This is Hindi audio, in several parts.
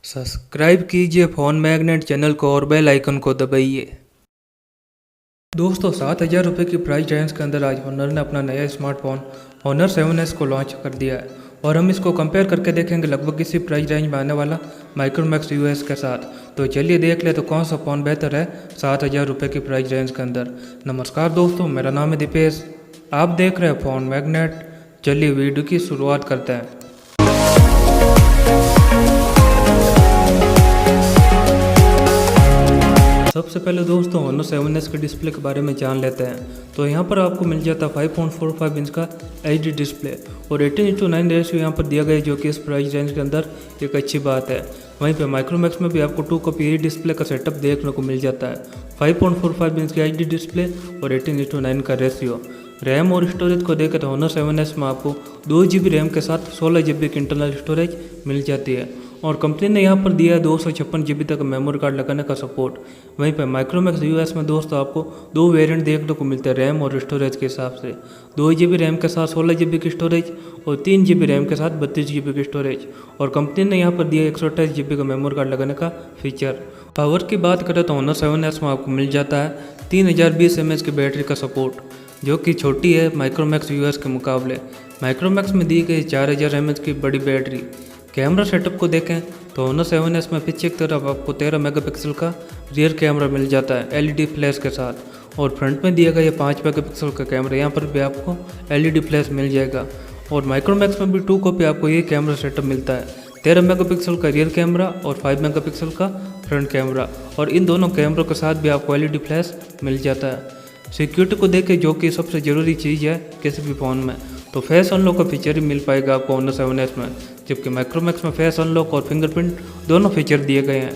सब्सक्राइब कीजिए फ़ोन मैग्नेट चैनल को और बेल आइकन को दबाइए। दोस्तों 7,000 रुपये की प्राइस रेंज के अंदर आज होनर ने अपना नया स्मार्टफोन होनर 7S को लॉन्च कर दिया है और हम इसको कंपेयर करके देखेंगे लगभग इसी प्राइस रेंज में आने वाला माइक्रोमैक्स यूएस के साथ। तो चलिए देख ले तो कौन सा फ़ोन बेहतर है 7,000 रुपये की प्राइस रेंज के अंदर। नमस्कार दोस्तों, मेरा नाम है दीपेश, आप देख रहे हैं फ़ोन मैग्नेट। चलिए वीडियो की शुरुआत करते हैं। सबसे पहले दोस्तों होनर 7S के डिस्प्ले के बारे में जान लेते हैं। तो यहाँ पर आपको मिल जाता है 5.45 इंच का एचडी डिस्प्ले और 18:9 रेशियो यहाँ पर दिया गया है, जो कि इस प्राइस रेंज के अंदर एक अच्छी बात है। वहीं पे माइक्रोमैक्स में भी आपको 2 कॉपी डिस्प्ले का सेटअप देखने को मिल जाता है। 5.45 इंच का एचडी डिस्प्ले और 18:9 का रेशियो। रैम और स्टोरेज को देखें तो होनर 7S में आपको 2 GB रैम के साथ 16 GB की इंटरनल स्टोरेज मिल जाती है और कंपनी ने यहाँ पर दिया है 256 GB तक मेमोरी कार्ड लगाने का सपोर्ट। वहीं पर माइक्रोमैक्स यूएस में दोस्तों आपको 2 वेरिएंट देखने को मिलते हैं रैम और स्टोरेज के हिसाब से। 2 GB रैम के साथ 16 GB की स्टोरेज और 3 GB रैम के साथ 32 GB की स्टोरेज और कंपनी ने यहाँ पर दिया 128 GB का मेमोरी कार्ड लगाने का फीचर। पावर की बात करें तो होनर 7S में आपको मिल जाता है 3020 mAh की बैटरी का सपोर्ट, जो कि छोटी है माइक्रोमैक्स यूएस के मुकाबले। माइक्रोमैक्स में दी गई 4000 mAh की बड़ी बैटरी। कैमरा सेटअप को देखें तो होनर 7S में पीछे की तरफ आपको 13 मेगापिक्सल का रियर कैमरा मिल जाता है एलईडी फ्लैश के साथ और फ्रंट में दिया गया 5 मेगापिक्सल का कैमरा, यहाँ पर भी आपको एलईडी फ्लैश मिल जाएगा। और माइक्रोमैक्स में भी 2 कॉपी आपको ये कैमरा सेटअप मिलता है, 13 मेगापिक्सल का रियर कैमरा और 5 मेगापिक्सल का फ्रंट कैमरा और इन दोनों कैमरों के साथ भी आपको एलईडी फ्लैश मिल जाता है। सिक्योरिटी को देखें, जो कि सबसे ज़रूरी चीज़ है किसी भी फ़ोन में, तो फेस अनलॉक का फीचर ही मिल पाएगा आपको होनर 7S में, जबकि माइक्रोमैक्स में फेस अनलॉक और फिंगरप्रिंट दोनों फीचर दिए गए हैं।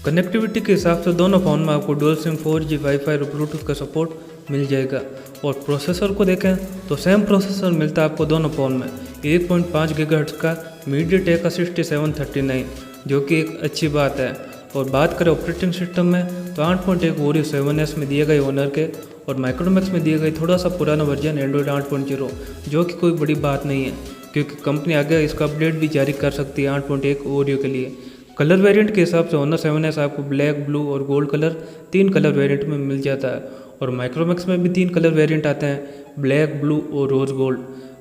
कनेक्टिविटी के हिसाब से दोनों फ़ोन में आपको डुअल सिम 4G वाईफाई और ब्लूटूथ का सपोर्ट मिल जाएगा। और प्रोसेसर को देखें तो सेम प्रोसेसर मिलता है आपको दोनों फ़ोन में 1.5 GHz का मीडियाटेक का 6739, जो कि एक अच्छी बात है। और बात करें ऑपरेटिंग सिस्टम में तो 8.1 ओरियो 7S में दिए गए होनर के और माइक्रोमैक्स में दिए गए थोड़ा सा पुराना वर्जन एंड्रॉयड 8.0, जो कि कोई बड़ी बात नहीं है क्योंकि कंपनी आगे इसका अपडेट भी जारी कर सकती है 8.1 ओरियो के लिए। कलर वेरिएंट के हिसाब से होनर 7S आपको ब्लैक, ब्लू और गोल्ड कलर 3 कलर वेरिएंट में मिल जाता है और माइक्रोमैक्स में भी 3 कलर वेरिएंट आते हैं, ब्लैक, ब्लू और रोज गोल्ड।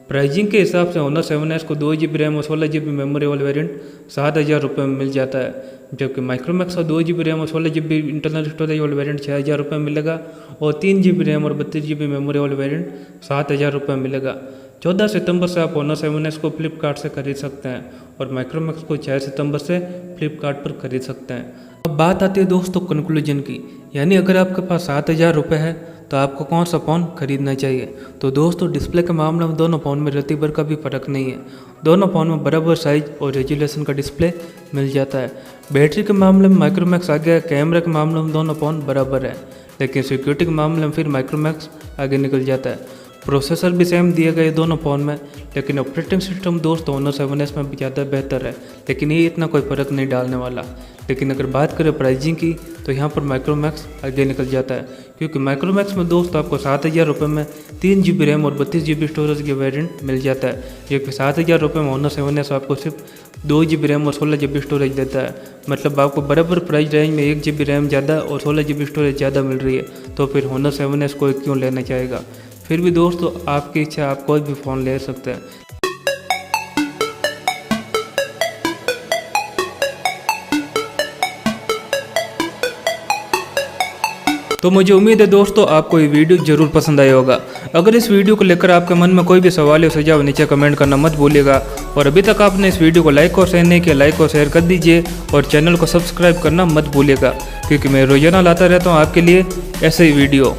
प्राइसिंग के हिसाब से होनर 7S को 2 GB रैम और 16 GB मेमोरी वाला वेरिएंट 7,000 रुपये में मिल जाता है, जबकि माइक्रोमैक्स का 2 GB रैम और 16 GB इंटरनल स्टोरेज वाला वेरिएंट 6,000 रुपये में मिलेगा और 3 GB रैम और 32 GB मेमोरी वाला वेरिएंट 7,000 रुपये में मिलेगा। 14 सितंबर से आप होनर 7S को फ्लिपकार्ट से खरीद सकते हैं और माइक्रोमैक्स को 6 सितंबर से फ्लिपकार्ट पर खरीद सकते हैं। अब बात आती है दोस्तों कंक्लूजन की, यानी अगर आपके पास 7,000 रुपये है तो आपको कौन सा फ़ोन खरीदना चाहिए। तो दोस्तों डिस्प्ले के मामले में दोनों फ़ोन में रत्ती भर का भी फ़र्क नहीं है, दोनों फ़ोन में बराबर साइज और रेजोल्यूशन का डिस्प्ले मिल जाता है। बैटरी के मामले में माइक्रोमैक्स आगे है, कैमरे के मामले में दोनों फ़ोन बराबर है, लेकिन सिक्योरिटी के मामले में फिर माइक्रोमैक्स आगे निकल जाता है। प्रोसेसर भी सेम दिए गए दोनों फ़ोन में, लेकिन ऑपरेटिंग सिस्टम दोस्तों होनर 7S में भी ज़्यादा बेहतर है, लेकिन ये इतना कोई फ़र्क नहीं डालने वाला। लेकिन अगर बात करें प्राइसिंग की तो यहाँ पर माइक्रोमैक्स आगे निकल जाता है, क्योंकि माइक्रोमैक्स में दोस्तों आपको 7,000 रुपये में 3 GB रैम और 32 GB स्टोरेज के वेरिएंट मिल जाता है, जबकि 7,000 रुपये में होनर 7S आपको सिर्फ 2 GB रैम और 16 GB स्टोरेज देता है। मतलब आपको बराबर प्राइस रेंज में 1 GB रैम ज़्यादा और 16 GB स्टोरेज ज़्यादा मिल रही है, तो फिर होनर 7S को क्यों लेना चाहेगा। फिर भी दोस्तों आपकी इच्छा, आप कोई भी फ़ोन ले सकते हैं। तो मुझे उम्मीद है दोस्तों आपको ये वीडियो जरूर पसंद आया होगा। अगर इस वीडियो को लेकर आपके मन में कोई भी सवाल या सुझाव नीचे कमेंट करना मत भूलिएगा और अभी तक आपने इस वीडियो को लाइक और शेयर नहीं किया, लाइक और शेयर कर दीजिए और चैनल को सब्सक्राइब करना मत भूलिएगा, क्योंकि मैं रोजाना लाता रहता हूँ आपके लिए ऐसे ही वीडियो।